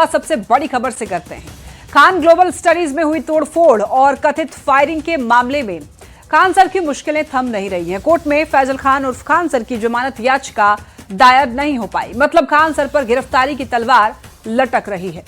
शुरुआत सबसे बड़ी खबर से करते हैं। खान ग्लोबल स्टडीज में हुई तोड़फोड़ और कथित फायरिंग के मामले में खान सर की मुश्किलें थम नहीं रही हैं। कोर्ट में फैजल खान उर्फ खान सर की जमानत याचिका दायर नहीं हो पाई। मतलब खान सर पर गिरफ्तारी की तलवार लटक रही है।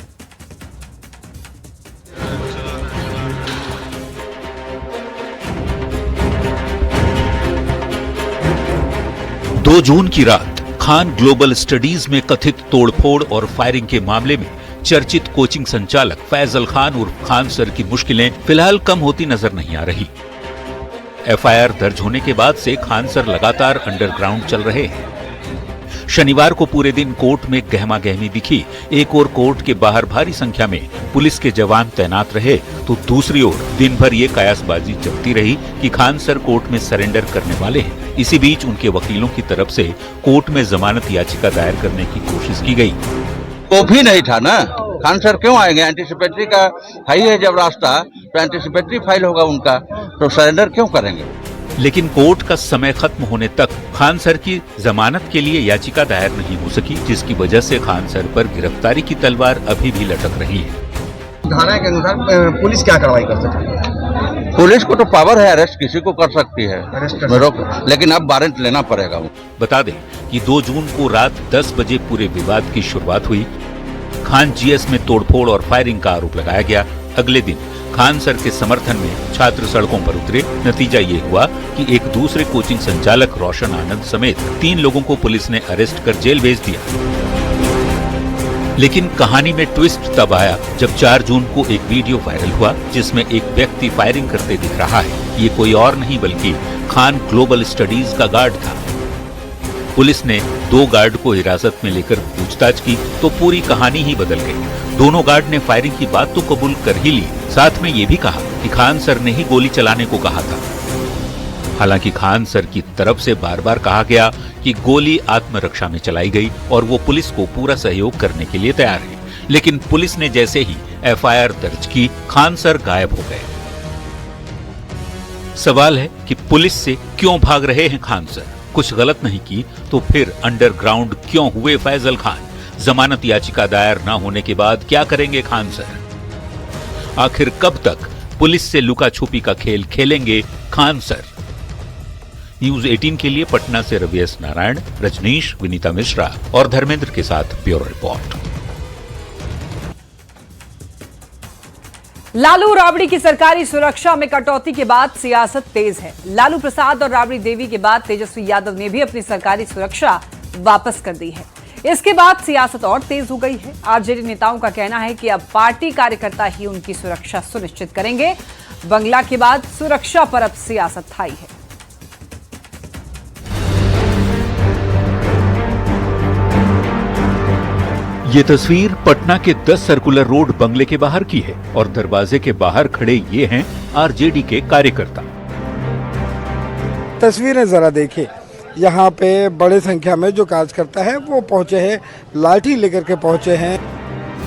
दो जून की रात खान ग्लोबल स्टडीज में कथित तोड़फोड़ और फायरिंग के मामले में चर्चित कोचिंग संचालक फैजल खान उर्फ खान सर की मुश्किलें फिलहाल कम होती नजर नहीं आ रही। एफआईआर दर्ज होने के बाद से खान सर लगातार अंडरग्राउंड चल रहे हैं। शनिवार को पूरे दिन कोर्ट में गहमा गहमी दिखी। एक ओर कोर्ट के बाहर भारी संख्या में पुलिस के जवान तैनात रहे तो दूसरी ओर दिन भर ये कयासबाजी चलती रही कि खान सर कोर्ट में सरेंडर करने वाले हैं। इसी बीच उनके वकीलों की तरफ से कोर्ट में जमानत याचिका दायर करने की कोशिश की गई। वो भी नहीं था ना, खान सर क्यों आएंगे? एंटीसिपेटरी का है ही है, जब रास्ता तो एंटीसिपेटरी फाइल होगा उनका, तो सरेंडर क्यों करेंगे? लेकिन कोर्ट का समय खत्म होने तक खान सर की जमानत के लिए याचिका दायर नहीं हो सकी, जिसकी वजह से खान सर पर गिरफ्तारी की तलवार अभी भी लटक रही है। धारा के अनुसार पुलिस क्या कार्रवाई कर सकती है? पुलिस को तो पावर है, अरेस्ट किसी को कर सकती है, लेकिन अब वारंट लेना पड़ेगा। बता दें कि 2 जून को रात 10 बजे पूरे विवाद की शुरुआत हुई। खान जीएस में तोड़फोड़ और फायरिंग का आरोप लगाया गया। अगले दिन खान सर के समर्थन में छात्र सड़कों पर उतरे। नतीजा ये हुआ कि एक दूसरे कोचिंग संचालक रोशन आनंद समेत 3 लोगों को पुलिस ने अरेस्ट कर जेल भेज दिया। लेकिन कहानी में ट्विस्ट तब आया जब 4 जून को एक वीडियो वायरल हुआ जिसमें एक व्यक्ति फायरिंग करते दिख रहा है। ये कोई और नहीं बल्कि खान ग्लोबल स्टडीज का गार्ड था। पुलिस ने 2 गार्ड को हिरासत में लेकर पूछताछ की तो पूरी कहानी ही बदल गई। दोनों गार्ड ने फायरिंग की बात तो कबूल कर ही ली, साथ में ये भी कहा कि खान सर ने ही गोली चलाने को कहा था। हालांकि खान सर की तरफ से बार बार कहा गया कि गोली आत्मरक्षा में चलाई गई और वो पुलिस को पूरा सहयोग करने के लिए तैयार है। लेकिन पुलिस ने जैसे ही एफआईआर दर्ज की, खान सर गायब हो गए। सवाल है कि पुलिस से क्यों भाग रहे हैं खान सर? कुछ गलत नहीं की तो फिर अंडरग्राउंड क्यों हुए फैजल खान? जमानत याचिका दायर न होने के बाद क्या करेंगे खान सर? आखिर कब तक पुलिस से लुका छुपी का खेल खेलेंगे खान सर? न्यूज 18 के लिए पटना से रवि एस नारायण, रजनीश, विनीता मिश्रा और धर्मेंद्र के साथ ब्यूरो रिपोर्ट। लालू राबड़ी की सरकारी सुरक्षा में कटौती के बाद सियासत तेज है। लालू प्रसाद और राबड़ी देवी के बाद तेजस्वी यादव ने भी अपनी सरकारी सुरक्षा वापस कर दी है। इसके बाद सियासत और तेज हो गई है। आरजेडी नेताओं का कहना है कि अब पार्टी कार्यकर्ता ही उनकी सुरक्षा सुनिश्चित करेंगे। बंगला के बाद सुरक्षा पर अब सियासत हाई है। ये तस्वीर पटना के 10 सर्कुलर रोड बंगले के बाहर की है और दरवाजे के बाहर खड़े ये हैं आरजेडी के कार्यकर्ता। तस्वीरें जरा देखिए, यहाँ पे बड़ी संख्या में जो कार्यकर्ता है वो पहुंचे हैं, लाठी लेकर के पहुंचे हैं।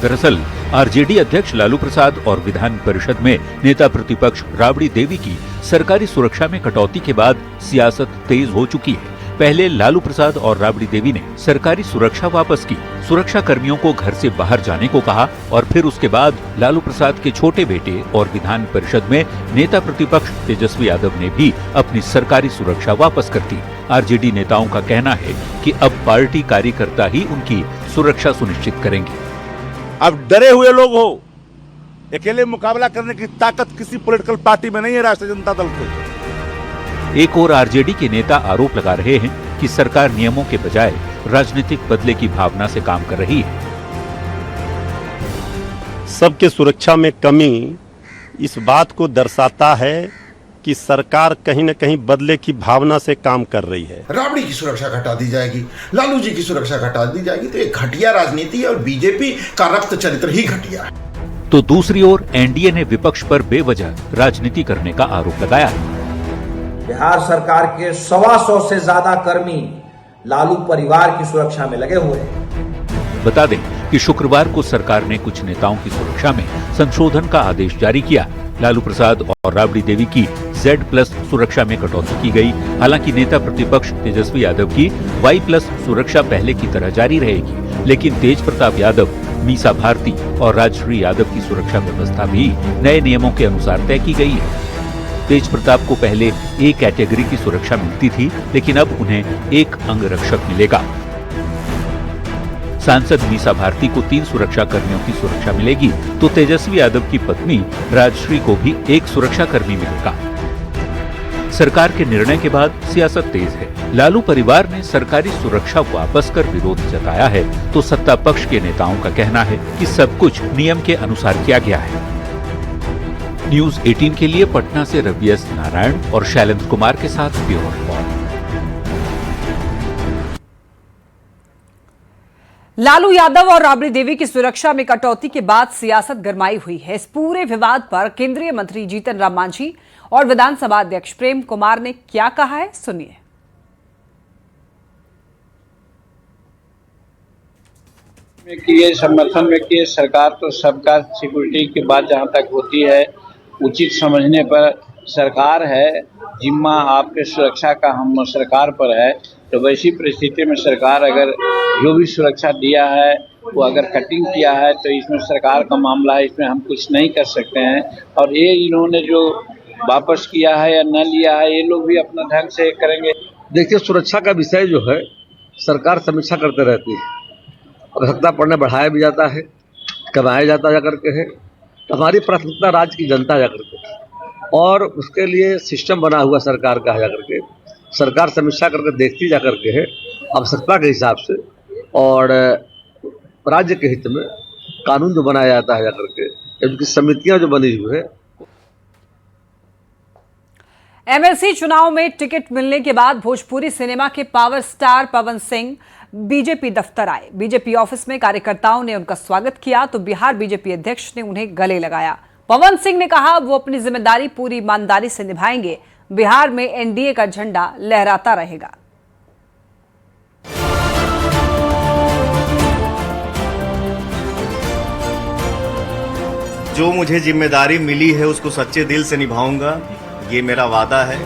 दरअसल आरजेडी अध्यक्ष लालू प्रसाद और विधान परिषद में नेता प्रतिपक्ष राबड़ी देवी की सरकारी सुरक्षा में कटौती के बाद सियासत तेज हो चुकी है। पहले लालू प्रसाद और राबड़ी देवी ने सरकारी सुरक्षा वापस की, सुरक्षा कर्मियों को घर से बाहर जाने को कहा और फिर उसके बाद लालू प्रसाद के छोटे बेटे और विधान परिषद में नेता प्रतिपक्ष तेजस्वी यादव ने भी अपनी सरकारी सुरक्षा वापस कर दी। आरजेडी नेताओं का कहना है कि अब पार्टी कार्यकर्ता ही उनकी सुरक्षा सुनिश्चित करेंगे। अब डरे हुए लोग हो, अकेले मुकाबला करने की ताकत किसी पॉलिटिकल पार्टी में नहीं है राष्ट्रीय जनता दल को। एक और आरजेडी के नेता आरोप लगा रहे हैं कि सरकार नियमों के बजाय राजनीतिक बदले की भावना से काम कर रही है। सबके सुरक्षा में कमी इस बात को दर्शाता है कि सरकार कहीं न कहीं बदले की भावना से काम कर रही है। राबड़ी की सुरक्षा घटा दी जाएगी, लालू जी की सुरक्षा घटा दी जाएगी, तो ये घटिया राजनीति है और बीजेपी का रक्त चरित्र ही घटिया है। तो दूसरी ओर एनडीए ने विपक्ष पर बेवजह राजनीति करने का आरोप लगाया है। बिहार सरकार के 125 से ज्यादा कर्मी लालू परिवार की सुरक्षा में लगे हुए हैं। बता दें कि शुक्रवार को सरकार ने कुछ नेताओं की सुरक्षा में संशोधन का आदेश जारी किया। लालू प्रसाद और राबड़ी देवी की Z+ सुरक्षा में कटौती की गई। हालांकि नेता प्रतिपक्ष तेजस्वी यादव की Y+ सुरक्षा पहले की तरह जारी रहेगी, लेकिन तेज प्रताप यादव मीसा भारती और राजश्री यादव की सुरक्षा व्यवस्था भी नए नियमों के अनुसार तय की गई है। तेज प्रताप को पहले ए कैटेगरी की सुरक्षा मिलती थी, लेकिन अब उन्हें एक अंगरक्षक मिलेगा। सांसद मीसा भारती को 3 सुरक्षा कर्मियों की सुरक्षा मिलेगी, तो तेजस्वी यादव की पत्नी राजश्री को भी एक सुरक्षा कर्मी मिलेगा। सरकार के निर्णय के बाद सियासत तेज है। लालू परिवार ने सरकारी सुरक्षा वापस कर विरोध जताया है, तो सत्ता पक्ष के नेताओं का कहना है कि सब कुछ नियम के अनुसार किया गया है। न्यूज 18 के लिए पटना से रवि एस नारायण और शैलेंद्र कुमार के साथ ब्यूरो रिपोर्ट। लालू यादव और राबड़ी देवी की सुरक्षा में कटौती के बाद सियासत गरमाई हुई है। इस पूरे विवाद पर केंद्रीय मंत्री जीतन राम मांझी और विधानसभा अध्यक्ष प्रेम कुमार ने क्या कहा है, सुनिए। किए समर्थन में किए सरकार तो सबका सिक्योरिटी की बात जहां तक होती है, उचित समझने पर सरकार है, जिम्मा आपके सुरक्षा का हम सरकार पर है। तो वैसी परिस्थिति में सरकार अगर जो भी सुरक्षा दिया है वो अगर कटिंग किया है तो इसमें सरकार का मामला है, इसमें हम कुछ नहीं कर सकते हैं। और ये इन्होंने जो वापस किया है या न लिया है, ये लोग भी अपना ढंग से करेंगे। देखिए, सुरक्षा का विषय जो है सरकार समीक्षा करते रहती है, आवश्यकता पड़ने बढ़ाया भी जाता है, कराया जाता जा करके है। तो हमारी प्राथमिकता राज्य की जनता जा करके, और उसके लिए सिस्टम बना हुआ सरकार का जा करके, सरकार समीक्षा करके देखती जा करके है आवश्यकता के हिसाब से, और राज्य के हित में कानून जो बनाया जाता है जा करके, इनकी समितियां जो बनी हुई है। एमएलसी चुनाव में टिकट मिलने के बाद भोजपुरी सिनेमा के power star Pawan Singh BJP दफ्तर आए। बीजेपी ऑफिस में कार्यकर्ताओं ने उनका स्वागत किया तो बिहार बीजेपी अध्यक्ष ने उन्हें गले लगाया। पवन सिंह ने कहा वो अपनी जिम्मेदारी पूरी ईमानदारी से निभाएंगे, बिहार में एनडीए का झंडा लहराता रहेगा। जो मुझे जिम्मेदारी मिली है उसको सच्चे दिल से निभाऊंगा, ये मेरा वादा है।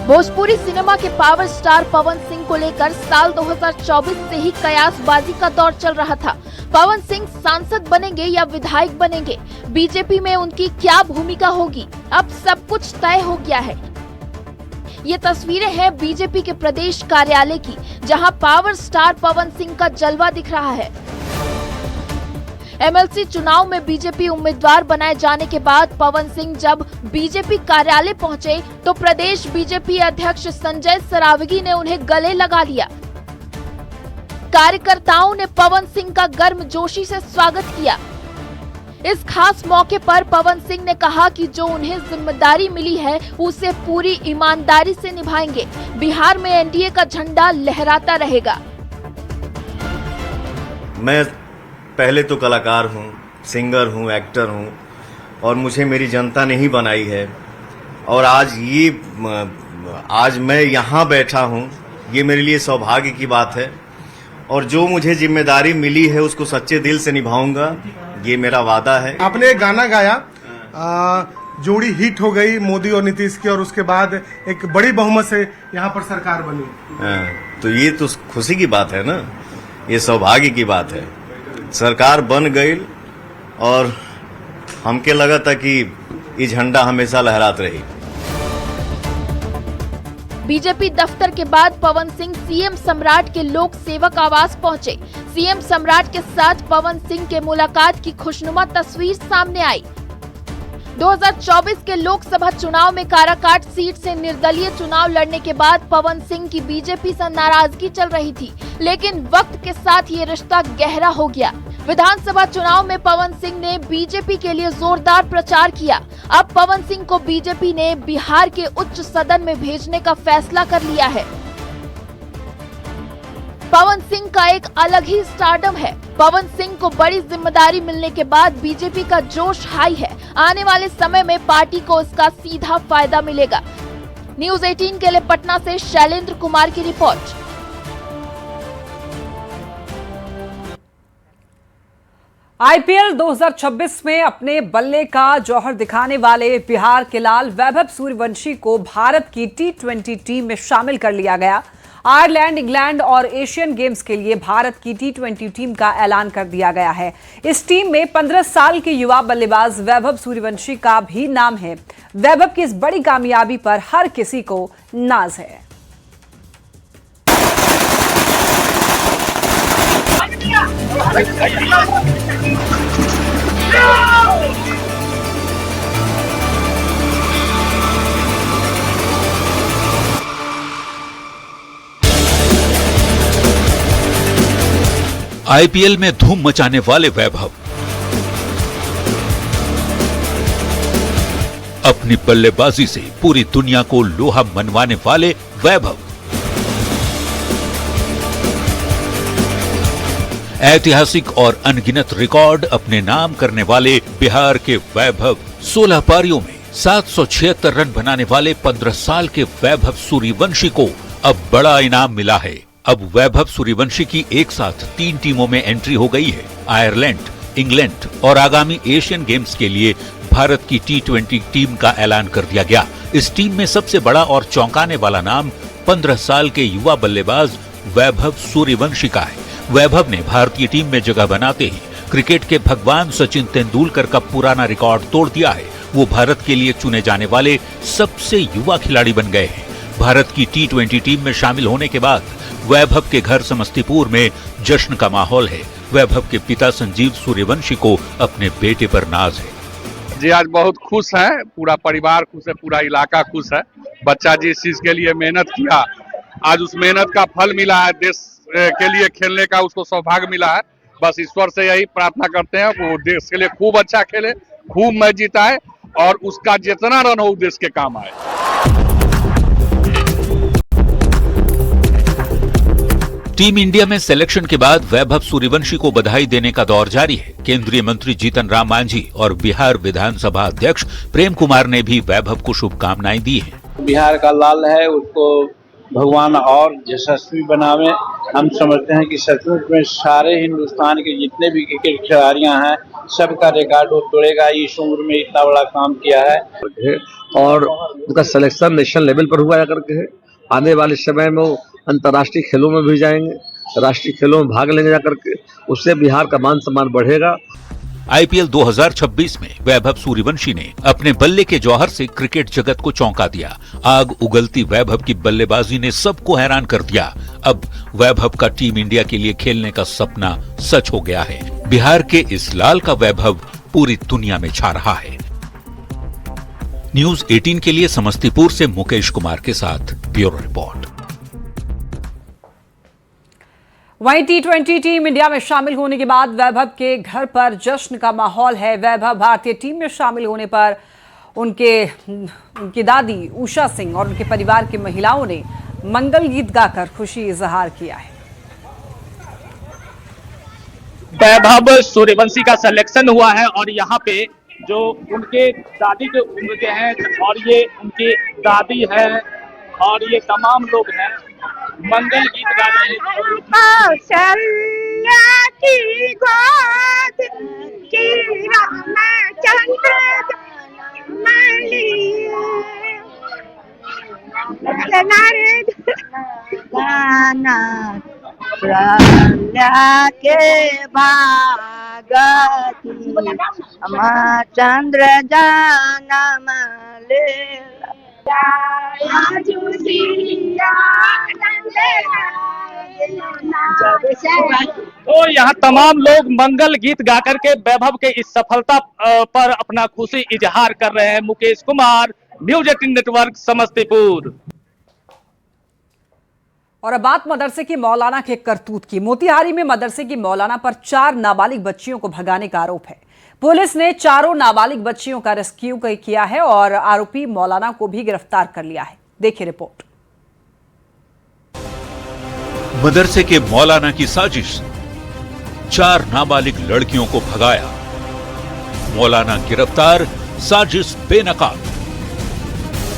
भोजपुरी सिनेमा के पावर स्टार पवन सिंह को लेकर साल 2024 से ही कयासबाजी का दौर चल रहा था। पवन सिंह सांसद बनेंगे या विधायक बनेंगे, बीजेपी में उनकी क्या भूमिका होगी, अब सब कुछ तय हो गया है। ये तस्वीरें हैं बीजेपी के प्रदेश कार्यालय की, जहां पावर स्टार पवन सिंह का जलवा दिख रहा है। एमएलसी चुनाव में बीजेपी उम्मीदवार बनाए जाने के बाद पवन सिंह जब बीजेपी कार्यालय पहुंचे तो प्रदेश बीजेपी अध्यक्ष संजय सरावगी ने उन्हें गले लगा लिया। कार्यकर्ताओं ने पवन सिंह का गर्मजोशी से स्वागत किया। इस खास मौके पर पवन सिंह ने कहा कि जो उन्हें जिम्मेदारी मिली है उसे पूरी ईमानदारी से निभाएंगे, बिहार में एनडीए का झंडा लहराता रहेगा। मैं पहले तो कलाकार हूँ, सिंगर हूँ, एक्टर हूँ, और मुझे मेरी जनता ने ही बनाई है। और आज मैं यहाँ बैठा हूँ, ये मेरे लिए सौभाग्य की बात है। और जो मुझे जिम्मेदारी मिली है उसको सच्चे दिल से निभाऊंगा, ये मेरा वादा है। आपने एक गाना गाया, जोड़ी हिट हो गई मोदी और नीतीश की, और उसके बाद एक बड़ी बहुमत से यहाँ पर सरकार बनी। तो ये तो खुशी की बात है ना, ये सौभाग्य की बात है। सरकार बन गई और हमके लगा था कि ये झंडा हमेशा लहरात रही। बीजेपी दफ्तर के बाद पवन सिंह सीएम सम्राट के लोक सेवक आवास पहुंचे। सीएम सम्राट के साथ पवन सिंह के मुलाकात की खुशनुमा तस्वीर सामने आई। 2024 के लोकसभा चुनाव में काराकाट सीट से निर्दलीय चुनाव लड़ने के बाद पवन सिंह की बीजेपी से नाराजगी चल रही थी, लेकिन वक्त के साथ ये रिश्ता गहरा हो गया। विधानसभा चुनाव में पवन सिंह ने बीजेपी के लिए जोरदार प्रचार किया। अब पवन सिंह को बीजेपी ने बिहार के उच्च सदन में भेजने का फैसला कर लिया है। पवन सिंह का एक अलग ही स्टारडम है। पवन सिंह को बड़ी जिम्मेदारी मिलने के बाद बीजेपी का जोश हाई है। आने वाले समय में पार्टी को इसका सीधा फायदा मिलेगा। न्यूज 18 के लिए पटना से शैलेंद्र कुमार की रिपोर्ट। आईपीएल 2026 में अपने बल्ले का जौहर दिखाने वाले बिहार के लाल वैभव सूर्यवंशी को भारत की T20 टीम में शामिल कर लिया गया। आयरलैंड, इंग्लैंड और एशियन गेम्स के लिए भारत की T20 टीम का ऐलान कर दिया गया है। इस टीम में 15 साल के युवा बल्लेबाज वैभव सूर्यवंशी का भी नाम है। वैभव की इस बड़ी कामयाबी पर हर किसी को नाज है। आईपीएल में धूम मचाने वाले वैभव, अपनी बल्लेबाजी से पूरी दुनिया को लोहा मनवाने वाले वैभव, ऐतिहासिक और अनगिनत रिकॉर्ड अपने नाम करने वाले बिहार के वैभव, 16 पारियों में 776 रन बनाने वाले 15 साल के वैभव सूर्यवंशी को अब बड़ा इनाम मिला है। अब वैभव सूर्यवंशी की एक साथ 3 टीमों में एंट्री हो गई है। आयरलैंड, इंग्लैंड और आगामी एशियन गेम्स के लिए भारत की T20 टीम का ऐलान कर दिया गया। इस टीम में सबसे बड़ा और चौंकाने वाला नाम 15 साल के युवा बल्लेबाज वैभव सूर्यवंशी का है। वैभव ने भारतीय टीम में जगह बनाते ही क्रिकेट के भगवान सचिन तेंदुलकर का पुराना रिकॉर्ड तोड़ दिया है। वो भारत के लिए चुने जाने वाले सबसे युवा खिलाड़ी बन गए हैं। भारत की T20 टीम में शामिल होने के बाद वैभव के घर समस्तीपुर में जश्न का माहौल है। वैभव के पिता संजीव सूर्यवंशी को अपने बेटे पर नाज है। जी आज बहुत खुश है, पूरा परिवार खुश है, पूरा इलाका खुश है। बच्चा जिस चीज के लिए मेहनत किया, आज उस मेहनत का फल मिला है। देश के लिए खेलने का उसको सौभाग्य मिला है। बस ईश्वर से यही प्रार्थना करते हैं वो देश के लिए खूब अच्छा खेले, खूब मैच जीताए और उसका जितना रन हो देश के काम आए। टीम इंडिया में सिलेक्शन के बाद वैभव सूर्यवंशी को बधाई देने का दौर जारी है। केंद्रीय मंत्री जीतन राम मांझी और बिहार विधानसभा अध्यक्ष प्रेम कुमार ने भी वैभव को शुभकामनाएं दी हैं। बिहार का लाल है, उसको भगवान और यशस्वी बनावे। हम समझते हैं कि सचमुच में सारे हिंदुस्तान के जितने भी क्रिकेट खिलाड़ियां हैं सबका रिकॉर्ड वो तोड़ेगा। इस उम्र में इतना बड़ा काम किया है और उनका सिलेक्शन नेशनल लेवल पर हुआ करके है। आने वाले समय में वो अंतर्राष्ट्रीय खेलों में भी जाएंगे, राष्ट्रीय खेलों में भाग लेंगे जाकर के, उससे बिहार का मान सम्मान बढ़ेगा। आईपीएल 2026 में वैभव सूर्यवंशी ने अपने बल्ले के जौहर से क्रिकेट जगत को चौंका दिया। आग उगलती वैभव की बल्लेबाजी ने सबको हैरान कर दिया। अब वैभव का टीम इंडिया के लिए खेलने का सपना सच हो गया है। बिहार के इस लाल का वैभव पूरी दुनिया में छा रहा है। न्यूज़ 18 के लिए समस्तीपुर से मुकेश कुमार के साथ ब्यूरो रिपोर्ट। वहीं T20 टीम इंडिया में शामिल होने के बाद वैभव के घर पर जश्न का माहौल है। वैभव भारतीय टीम में शामिल होने पर उनकी दादी उषा सिंह और उनके परिवार की महिलाओं ने मंगल गीत गाकर खुशी इजहार किया है। वैभव सूर्यवंशी का सिलेक्शन हुआ है और यहाँ पे जो उनके दादी के उम्र के हैं और ये उनकी दादी है और ये तमाम लोग हैं, मंगल गीत गा रहे हैं। चंद्र जानम तो यहाँ तमाम लोग मंगल गीत गा करके वैभव के इस सफलता पर अपना खुशी इजहार कर रहे हैं। Mukesh Kumar, news 18 network, Samastipur. और अब बात मदरसे की मौलाना के करतूत की। मोतिहारी में मदरसे की मौलाना पर 4 नाबालिग बच्चियों को भगाने का आरोप है। पुलिस ने चारों नाबालिग बच्चियों का रेस्क्यू किया है और आरोपी मौलाना को भी गिरफ्तार कर लिया है। देखिए रिपोर्ट। मदरसे के मौलाना की साजिश, 4 नाबालिग लड़कियों को भगाया। मौलाना गिरफ्तार, साजिश बेनकाब।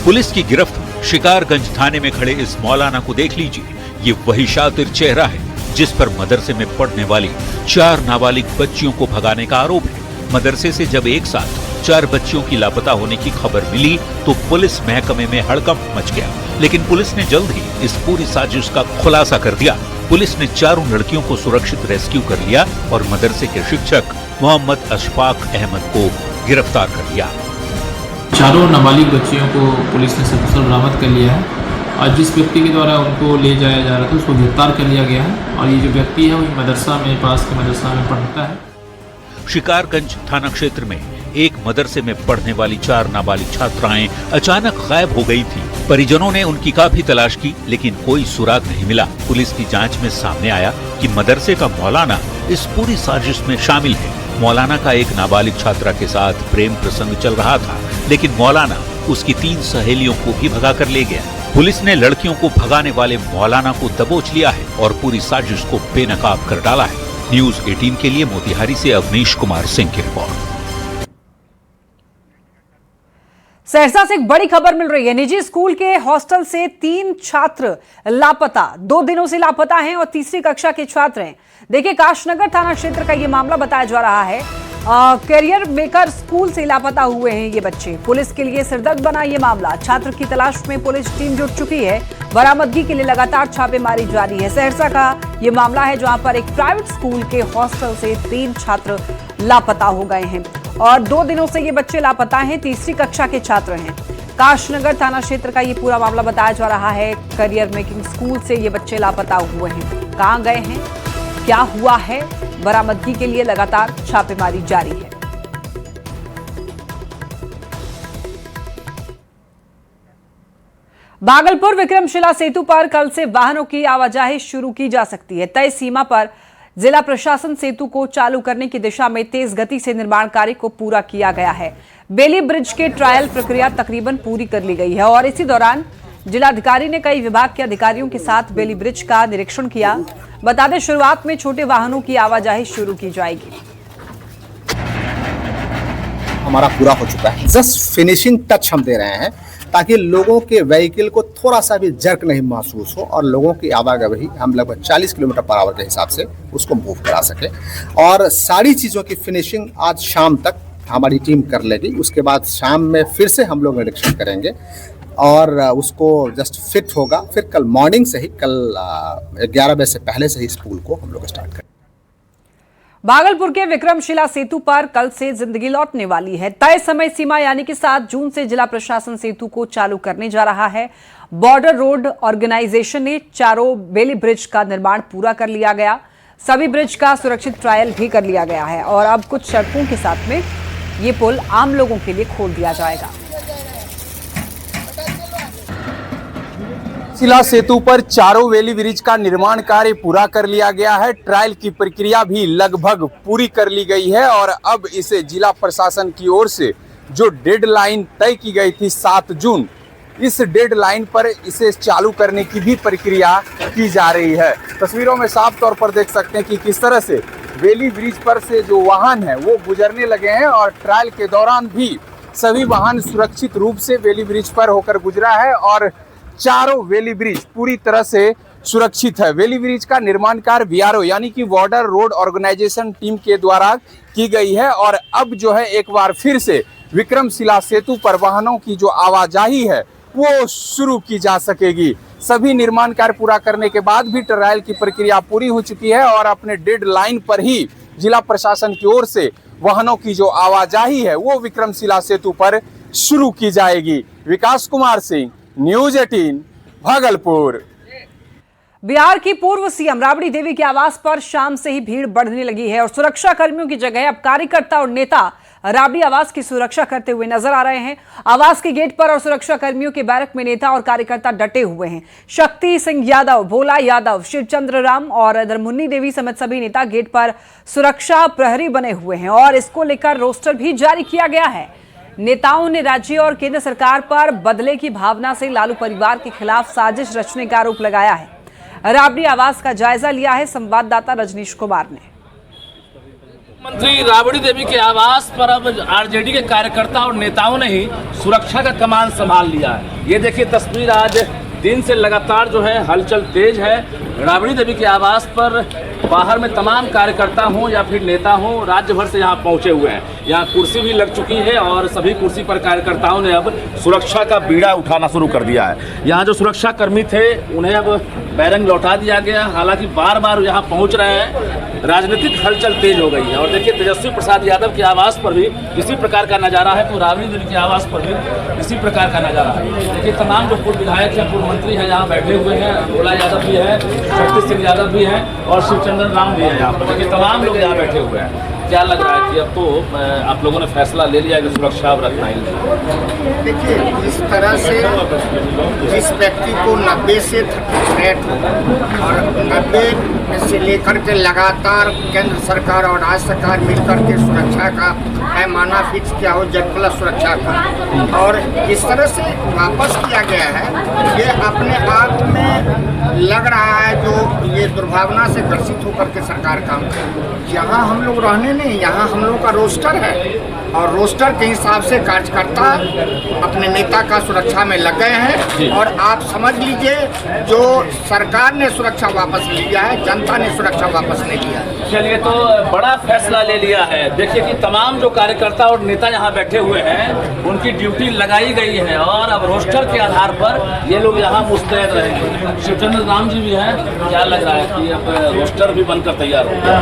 पुलिस की गिरफ्त में शिकारगंज थाने में खड़े इस मौलाना को देख लीजिए। ये वही शातिर चेहरा है जिस पर मदरसे में पढ़ने वाली 4 नाबालिग बच्चियों को भगाने का आरोप है। मदरसे से जब एक साथ 4 बच्चियों की लापता होने की खबर मिली तो पुलिस महकमे में हड़कंप मच गया, लेकिन पुलिस ने जल्द ही इस पूरी साजिश का खुलासा कर दिया। पुलिस ने चारों लड़कियों को सुरक्षित रेस्क्यू कर लिया और मदरसे के शिक्षक मोहम्मद अशफाक अहमद को गिरफ्तार कर लिया। चारों नाबालिग बच्चियों को पुलिस ने सकुशल बरामद कर लिया है और जिस व्यक्ति के द्वारा उनको ले जाया जा रहा था उसको गिरफ्तार कर लिया गया है और ये जो व्यक्ति है वो मदरसा में, पास के मदरसा में पढ़ता है। शिकारगंज थाना क्षेत्र में एक मदरसे में पढ़ने वाली 4 नाबालिग छात्राएं अचानक गायब हो गई थी। परिजनों ने उनकी काफी तलाश की, लेकिन कोई सुराग नहीं मिला। पुलिस की जांच में सामने आया कि मदरसे का मौलाना इस पूरी साजिश में शामिल है। मौलाना का एक नाबालिग छात्रा के साथ प्रेम प्रसंग चल रहा था, लेकिन मौलाना उसकी 3 सहेलियों को भी भगा कर ले गया। पुलिस ने लड़कियों को भगाने वाले मौलाना को दबोच लिया है और पूरी साजिश को बेनकाब कर डाला है। न्यूज 18 के लिए मोतिहारी से अवनीश कुमार सिंह की रिपोर्ट। सहरसा से एक बड़ी खबर मिल रही है। निजी स्कूल के हॉस्टल से 3 छात्र लापता, 2 दिनों से लापता हैं और तीसरी कक्षा के छात्र हैं। देखिए, काशनगर थाना क्षेत्र का ये मामला बताया जा रहा है। कैरियर मेकर स्कूल से लापता हुए हैं ये बच्चे। पुलिस के लिए सिरदर्द बना ये मामला। छात्र की तलाश में पुलिस टीम जुट चुकी है। बरामदगी के लिए लगातार छापेमारी जारी है। सहरसा का ये मामला है जहां पर एक प्राइवेट स्कूल के हॉस्टल से 3 छात्र लापता हो गए हैं और 2 दिनों से ये बच्चे लापता हैं। तीसरी कक्षा के छात्र हैं। काशनगर थाना क्षेत्र का ये पूरा मामला बताया जा रहा है। करियर मेकिंग स्कूल से ये बच्चे लापता हुए हैं। कहां गए हैं, क्या हुआ है, बरामदगी के लिए लगातार छापेमारी जारी है। भागलपुर विक्रमशिला सेतु पर कल से वाहनों की आवाजाही शुरू की जा सकती है। तय सीमा पर जिला प्रशासन सेतु को चालू करने की दिशा में तेज गति से निर्माण कार्य को पूरा किया गया है। बेली ब्रिज के ट्रायल प्रक्रिया तकरीबन पूरी कर ली गई है और इसी दौरान जिलाधिकारी ने कई विभाग के अधिकारियों के साथ बेली ब्रिज का निरीक्षण किया। बता दें, शुरुआत में छोटे वाहनों की आवाजाही शुरू की जाएगी। हमारा पूरा हो चुका है, जस्ट फिनिशिंग टच हम दे रहे हैं ताकि लोगों के व्हीकल को थोड़ा सा भी जर्क नहीं महसूस हो और लोगों की आवाजाही हम लगभग 40 किलोमीटर पर आवर के हिसाब से उसको मूव करा सके। और सारी चीज़ों की फिनिशिंग आज शाम तक हमारी टीम कर लेगी। उसके बाद शाम में फिर से हम लोग निरीक्षण करेंगे और उसको जस्ट फिट होगा। फिर कल मॉर्निंग से ही, कल 11 बजे से पहले से ही स्कूल को हम लोग स्टार्ट करेंगे। भागलपुर के विक्रमशिला सेतु पर कल से जिंदगी लौटने वाली है। तय समय सीमा यानी कि 7 जून से जिला प्रशासन सेतु को चालू करने जा रहा है। बॉर्डर रोड ऑर्गेनाइजेशन ने चारों बेली ब्रिज का निर्माण पूरा कर लिया गया। सभी ब्रिज का सुरक्षित ट्रायल भी कर लिया गया है और अब कुछ सड़कों के साथ में ये पुल आम लोगों के लिए खोल दिया जाएगा। शिला सेतु पर चारों वेली ब्रिज का निर्माण कार्य पूरा कर लिया गया है। ट्रायल की प्रक्रिया भी लगभग पूरी कर ली गई है और अब इसे जिला प्रशासन की ओर से जो डेडलाइन तय की गई थी 7 जून, इस डेडलाइन पर इसे चालू करने की भी प्रक्रिया की जा रही है। तस्वीरों में साफ तौर पर देख सकते हैं कि किस तरह से वेली ब्रिज पर से जो वाहन है वो गुजरने लगे हैं और ट्रायल के दौरान भी सभी वाहन सुरक्षित रूप से वेली ब्रिज पर होकर गुजरा है और चारों वेली ब्रिज पूरी तरह से सुरक्षित है। वेली ब्रिज का निर्माण कार्य बीआरओ यानी कि बॉर्डर रोड ऑर्गेनाइजेशन टीम के द्वारा की गई है और अब जो है एक बार फिर से विक्रमशिला सेतु पर वाहनों की जो आवाजाही है वो शुरू की जा सकेगी। सभी निर्माण कार्य पूरा करने के बाद भी ट्रायल की प्रक्रिया पूरी हो चुकी है और अपने डेडलाइन पर ही जिला प्रशासन की ओर से वाहनों की जो आवाजाही है वो विक्रमशिला सेतु पर शुरू की जाएगी। विकास कुमार सिंह, न्यूज 18 भागलपुर। बिहार की पूर्व सीएम राबड़ी देवी के आवास पर शाम से ही भीड़ बढ़ने लगी है और सुरक्षा कर्मियों की जगह अब कार्यकर्ता और नेता राबड़ी आवास की सुरक्षा करते हुए नजर आ रहे हैं। आवास के गेट पर और सुरक्षा कर्मियों के बैरक में नेता और कार्यकर्ता डटे हुए हैं। शक्ति सिंह यादव, भोला यादव, शिवचंद्र राम और इधर मुन्नी देवी समेत सभी नेता गेट पर सुरक्षा प्रहरी बने हुए हैं और इसको लेकर रोस्टर भी जारी किया गया है। नेताओं ने राज्य और केंद्र सरकार पर बदले की भावना से लालू परिवार के खिलाफ साजिश रचने का आरोप लगाया है। राबड़ी आवास का जायजा लिया है संवाददाता रजनीश कुमार ने। मंत्री राबड़ी देवी के आवास पर अब आरजेडी के कार्यकर्ता और नेताओं ने ही सुरक्षा का कमान संभाल लिया है। ये देखिए तस्वीर, आज दिन से लगातार जो है हलचल तेज है। राबड़ी देवी के आवास पर बाहर में तमाम कार्यकर्ता हों या फिर नेता हों, राज्य भर से यहाँ पहुँचे हुए हैं। यहाँ कुर्सी भी लग चुकी है और सभी कुर्सी पर कार्यकर्ताओं ने अब सुरक्षा का बीड़ा उठाना शुरू कर दिया है। यहाँ जो सुरक्षा कर्मी थे उन्हें अब बैरंग लौटा दिया गया। हालांकि बार बार यहाँ पहुँच रहे हैं, राजनीतिक हलचल तेज हो गई है। और देखिए, तेजस्वी प्रसाद यादव के आवास पर भी इसी प्रकार का नज़ारा है, तो राबड़ी देवी के आवास पर भी इसी प्रकार का नज़ारा है। देखिए, तमाम जो पूर्व विधायक हैं, पूर्व मंत्री हैं, यहाँ बैठे हुए हैं। भोला यादव भी है, शक्ति सिंह यादव भी हैं और शिवचंद्र राम भी है यहाँ पर। देखिए, तमाम लोग यहाँ बैठे हुए हैं। क्या लग रहा है कि अब तो आप लोगों ने फैसला ले लिया कि सुरक्षा अब रखना ही नहीं? देखिए, इस तरह से जिस व्यक्ति को 90 से थ्रेट और 90 से लेकर के लगातार केंद्र सरकार और राज्य सरकार मिलकर के सुरक्षा का पैमाना फिक्स किया हो, जेड प्लस सुरक्षा का, और इस तरह से वापस किया गया है, ये अपने आप में लग रहा है जो ये दुर्भावना से ग्रसित होकर के सरकार काम करे। यहाँ हम लोग रहने नहीं, यहाँ हम लोग का रोस्टर है और रोस्टर के हिसाब से कार्यकर्ता अपने नेता का सुरक्षा में लग गए हैं। और आप समझ लीजिए, जो सरकार ने सुरक्षा वापस लिया है, जनता ने सुरक्षा वापस नहीं लिया। चलिए, तो बड़ा फैसला ले लिया है। देखिए कि तमाम जो कार्यकर्ता और नेता यहाँ बैठे हुए हैं, उनकी ड्यूटी लगाई गई है और अब रोस्टर के आधार पर ये लोग यहाँ मुस्तैद रहेंगे। शिवचंद्र राम जी भी हैं। क्या लग रहा है कि अब रोस्टर भी बनकर तैयार हो गया?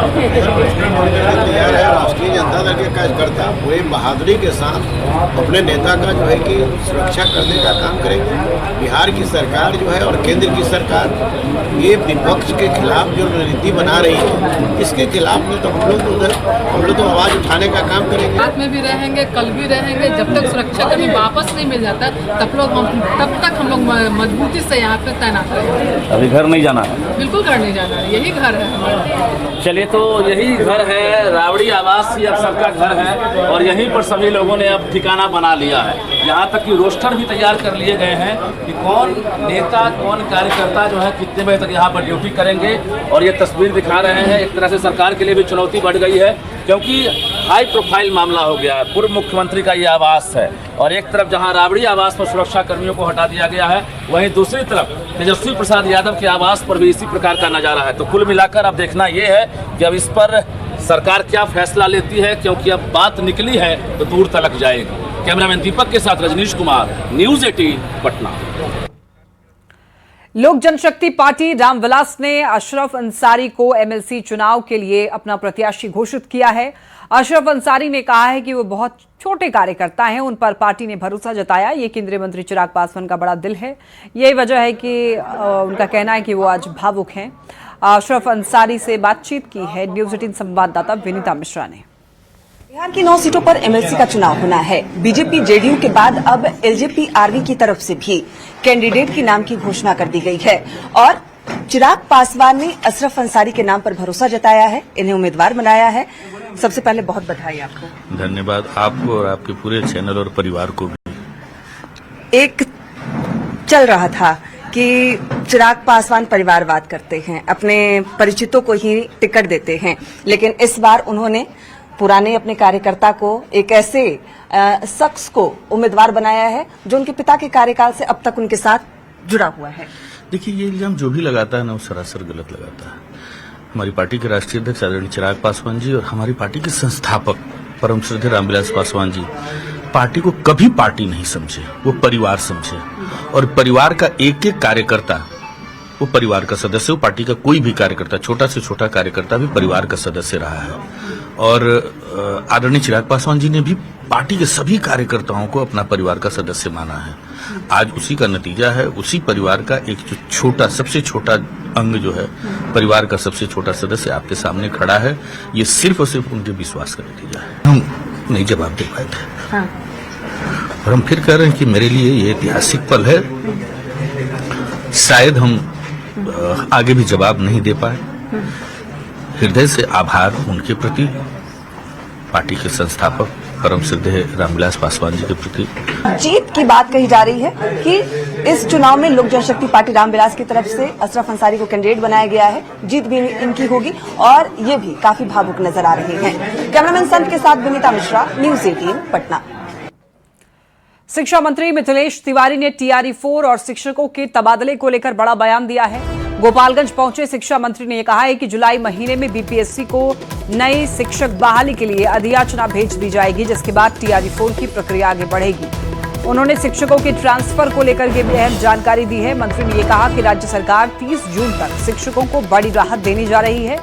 तैयार है। राष्ट्रीय जनता दल के कार्यकर्ता पूरे बहादुरी के साथ अपने नेता का जो है कि सुरक्षा करने का काम करेंगे। बिहार की सरकार जो है और केंद्र की सरकार ये विपक्ष के खिलाफ जो रणनीति बना रही है, इसके खिलाफ में तो हम लोग तो आवाज़ उठाने का काम करेंगे। रात में भी रहेंगे, कल भी रहेंगे। जब तक सुरक्षा कर्मी वापस नहीं मिल जाता तब तक हम लोग मजबूती से यहाँ पे तैनात रहेंगे। अभी घर नहीं जाना है? बिल्कुल घर नहीं जाना है, यही घर है हमारा। चलिए, तो यही घर है, राबड़ी आवास ही अब सबका घर है और यहीं पर सभी लोगों ने अब ठिकाना बना लिया है। यहाँ तक कि रोस्टर भी तैयार कर लिए गए हैं कि कौन नेता, कौन कार्यकर्ता जो है कितने बजे तक यहाँ पर ड्यूटी करेंगे। और ये तस्वीर दिखा रहे हैं, एक तरह से सरकार के लिए भी चुनौती बढ़ गई है, क्योंकि हाई प्रोफाइल मामला हो गया है। पूर्व मुख्यमंत्री का ये आवास है और एक तरफ जहाँ राबड़ी आवास पर सुरक्षा कर्मियों को हटा दिया गया है, वहीं दूसरी तरफ तेजस्वी प्रसाद यादव के आवास पर भी इसी प्रकार का नज़ारा है। तो कुल मिलाकर अब देखना ये है कि अब इस पर सरकार क्या फैसला लेती है, क्योंकि अब बात निकली है तो दूर तलक जाएगी। कैमरामैन दीपक के साथ रजनीश कुमार, न्यूज़ 18 पटना। लोक जनशक्ति पार्टी रामविलास ने अशरफ अंसारी को एमएलसी चुनाव के लिए अपना प्रत्याशी घोषित किया है। अशरफ अंसारी ने कहा है कि वो बहुत छोटे कार्यकर्ता हैं, उन पर पार्टी ने भरोसा जताया। ये केंद्रीय मंत्री चिराग पासवान का बड़ा दिल है। यही वजह है कि उनका कहना है कि वो आज भावुक हैं। अशरफ अंसारी से बातचीत की है न्यूज़ 18 संवाददाता विनीता मिश्रा ने। बिहार की 9 सीटों पर एमएलसी का चुनाव होना है। बीजेपी जेडीयू के बाद अब एलजेपी आरवी की तरफ से भी कैंडिडेट के नाम की घोषणा कर दी गई है और चिराग पासवान ने अशरफ अंसारी के नाम पर भरोसा जताया है, इन्हें उम्मीदवार बनाया है। सबसे पहले बहुत बधाई आपको। धन्यवाद आपको और आपके पूरे चैनल और परिवार को भी। एक चल रहा था कि चिराग पासवान परिवारवाद करते हैं, अपने परिचितों को ही टिकट देते हैं, लेकिन इस बार उन्होंने पुराने अपने कार्यकर्ता को, एक ऐसे शख्स को उम्मीदवार बनाया है जो उनके पिता के कार्यकाल से अब तक उनके साथ जुड़ा हुआ है। देखिए, ये इल्जाम जो भी लगाता है ना, वो सरासर गलत लगाता है। हमारी पार्टी के राष्ट्रीय अध्यक्ष आदरणीय चिराग पासवान जी और हमारी पार्टी के संस्थापक परम श्रद्धेय रामविलास पासवान जी पार्टी को कभी पार्टी नहीं समझे, वो परिवार समझे। और परिवार का एक एक कार्यकर्ता वो परिवार का सदस्य हो। पार्टी का कोई भी कार्यकर्ता, छोटा से छोटा कार्यकर्ता भी परिवार का सदस्य रहा है। और आदरणीय चिराग पासवान जी ने भी पार्टी के सभी कार्यकर्ताओं को अपना परिवार का सदस्य माना है। आज उसी का नतीजा है। उसी परिवार का एक जो छोटा, सबसे छोटा अंग जो है, परिवार का सबसे छोटा सदस्य आपके सामने खड़ा है। ये सिर्फ और सिर्फ उनके विश्वास का नतीजा है। हम नहीं जवाब दे पाए थे और हम फिर कह रहे हैं कि मेरे लिए ये ऐतिहासिक पल है। शायद हम आगे भी जवाब नहीं दे पाए। हृदय से आभार उनके प्रति, पार्टी के संस्थापक परम श्रद्धेय रामविलास पासवान जी के प्रति। जीत की बात कही जा रही है कि इस चुनाव में लोक जनशक्ति पार्टी रामविलास की तरफ से अशरफ अंसारी को कैंडिडेट बनाया गया है। जीत भी इनकी होगी और ये भी काफी भावुक नजर आ रहे हैं। कैमरामैन संत के साथ विनीता मिश्रा, न्यूज़ 18 पटना। शिक्षा मंत्री मिथिलेश तिवारी ने TRE 4 और शिक्षकों के तबादले को लेकर बड़ा बयान दिया है। गोपालगंज पहुंचे शिक्षा मंत्री ने कहा है कि जुलाई महीने में बीपीएससी को नई शिक्षक बहाली के लिए अधियाचना भेज दी जाएगी, जिसके बाद TRE-4 की प्रक्रिया आगे बढ़ेगी। उन्होंने शिक्षकों के ट्रांसफर को लेकर के भी अहम जानकारी दी है। मंत्री ने कहा कि राज्य सरकार 30 जून तक शिक्षकों को बड़ी राहत देने जा रही है।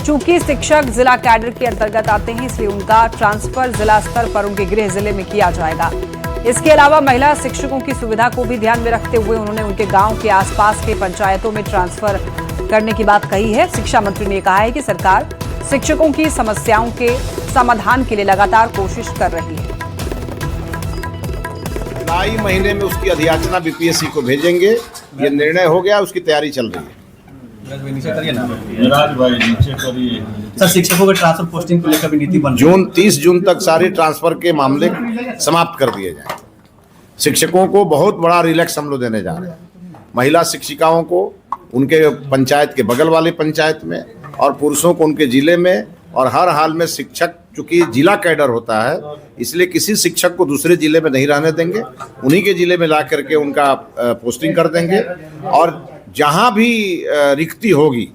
चूंकि शिक्षक जिला कैडर के अंतर्गत आते हैं, इसलिए उनका ट्रांसफर जिला स्तर पर उनके गृह जिले में किया जाएगा। इसके अलावा महिला शिक्षकों की सुविधा को भी ध्यान में रखते हुए उन्होंने उनके गांव के आसपास के पंचायतों में ट्रांसफर करने की बात कही है। शिक्षा मंत्री ने कहा है कि सरकार शिक्षकों की समस्याओं के समाधान के लिए लगातार कोशिश कर रही है। जुलाई महीने में उसकी अधियाचना बीपीएससी को भेजेंगे, ये निर्णय हो गया, उसकी तैयारी चल रही है। सर, शिक्षकों के ट्रांसफर पोस्टिंग को लेकर भी नीति बन 30 जून तक सारे ट्रांसफर के मामले समाप्त कर दिए जाए। शिक्षकों को बहुत बड़ा रिलैक्स हम लोग देने जा रहे हैं। महिला शिक्षिकाओं को उनके पंचायत के बगल वाले पंचायत में और पुरुषों को उनके जिले में, और हर हाल में शिक्षक चूंकि जिला कैडर होता है, इसलिए किसी शिक्षक को दूसरे जिले में नहीं रहने देंगे, उन्हीं के जिले में ला करके उनका पोस्टिंग कर देंगे, और जहां भी रिक्ति होगी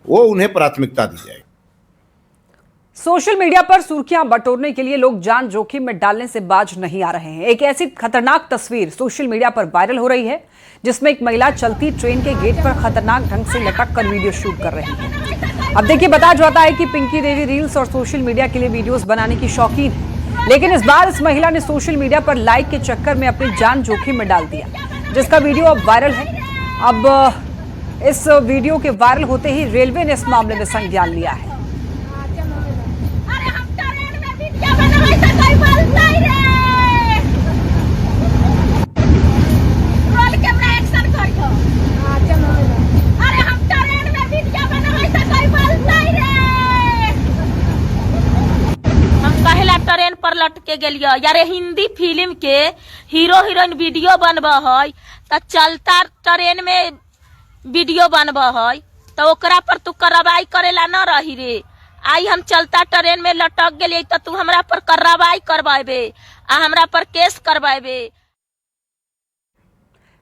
वो उन्हें प्राथमिकता दी जाएगी। सोशल मीडिया पर सुर्खियां बटोरने के लिए लोग जान जोखिम में डालने से बाज नहीं आ रहे हैं। एक ऐसी खतरनाक तस्वीर सोशल मीडिया पर वायरल हो रही है, जिसमें एक महिला चलती ट्रेन के गेट पर खतरनाक ढंग से लटक कर वीडियो शूट कर रही है। अब देखिए, बताया जाता है कि पिंकी देवी रील्स और सोशल मीडिया के लिए वीडियोस बनाने की शौकीन है, लेकिन इस बार इस महिला ने सोशल मीडिया पर लाइक के चक्कर में अपनी जान जोखिम में डाल दिया, जिसका वीडियो अब वायरल है। अब इस वीडियो के वायरल होते ही रेलवे ने इस मामले में संज्ञान लिया है। ट्रेन पर लटके गेलिए यार, हिंदी फिल्म के हीरो हीरोइन वीडियो बनब है तो चलता ट्रेन में वीडियो बनब है तो ओकरा पर तू कार्रवाई करेला न रही रे। आई हम चलता ट्रेन में लटक गेलिए तो तू हमरा पर कार्रवाई करवाबे आ हमरा पर केस करवाबे।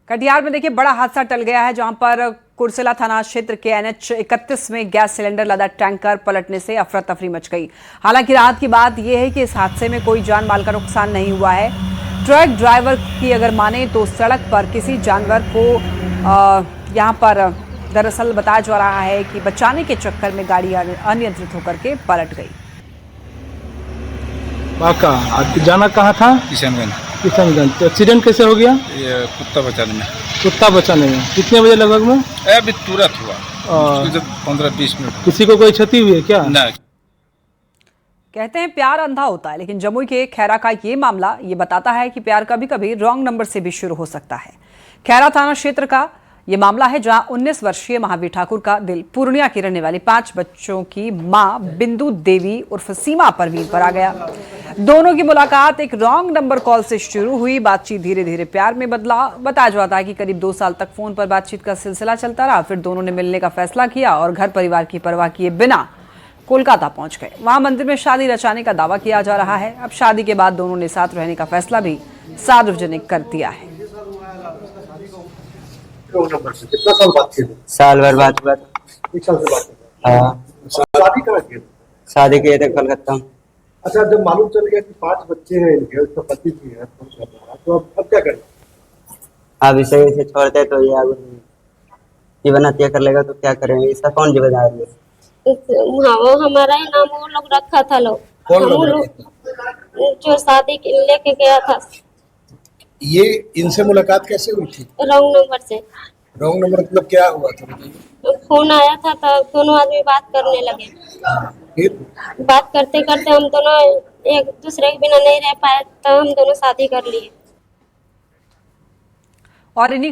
कटिहार में देखिए बड़ा हादसा टल गया है, जहां पर कुर्सेला थाना क्षेत्र के NH 31 में गैस सिलेंडर लदा टैंकर पलटने से अफरा तफरी मच गई। हालांकि राहत की बात यह है कि इस हादसे में कोई जान माल का नुकसान नहीं हुआ है। ट्रक ड्राइवर की अगर माने तो सड़क पर किसी जानवर को यहां पर दरअसल बताया जा रहा है कि बचाने के चक्कर में गाड़ी अनियंत्रित होकर के पलट गई। जाना कहाँ था? किशनगंज। तो एक्सीडेंट कैसे हो गया? ये कुत्ता बचाने में। कुत्ता बचाने में कितने बजे लगभग में? अभी तुरंत हुआ, 15-20 मिनट। किसी को कोई क्षति हुई है क्या? नहीं। कहते हैं प्यार अंधा होता है, लेकिन जमुई के खैरा का ये मामला ये बताता है कि प्यार कभी कभी रॉन्ग नंबर से भी शुरू हो सकता है। खैरा थाना क्षेत्र का ये मामला है, जहां 19 वर्षीय महावीर ठाकुर का दिल पूर्णिया की रहने वाली 5 बच्चों की मां बिंदु देवी उर्फ सीमा परवीन पर आ गया। दोनों की मुलाकात एक रॉन्ग नंबर कॉल से शुरू हुई। बातचीत धीरे धीरे प्यार में बदला। बताया जाता है कि करीब 2 साल तक फोन पर बातचीत का सिलसिला चलता रहा। फिर दोनों ने मिलने का फैसला किया और घर परिवार की परवाह किए बिना कोलकाता पहुंच गए। वहां मंदिर में शादी रचाने का दावा किया जा रहा है। अब शादी के बाद दोनों ने साथ रहने का फैसला भी सार्वजनिक कर दिया है। कितना साल बात किए? साल भर बात हुआ। 1 साल से बात। हाँ, शादी कहाँ की? शादी किए थे कलकत्ता में। अच्छा, जब मालूम चल गया कि 5 बच्चे हैं इनके, उसका पति भी है, तो अब क्या करें? अब इसे छोड़ते तो ये जीवन हत्या कर लेगा तो क्या करेंगे? इसका कौन जिम्मेदार है? हाँ, वो हमारा ही नाम वो लोग रखा था। लोग जो शादी लेके गया था। ये इनसे मुलाकात कैसे हुई थी? रॉन्ग नंबर से। रॉन्ग नंबर मतलब क्या हुआ था? फोन आया था तो दोनों आदमी बात करने लगे। फिर बात करते करते हम दोनों एक दूसरे के बिना नहीं रह पाए, तो हम दोनों शादी कर लिए। और इन्हीं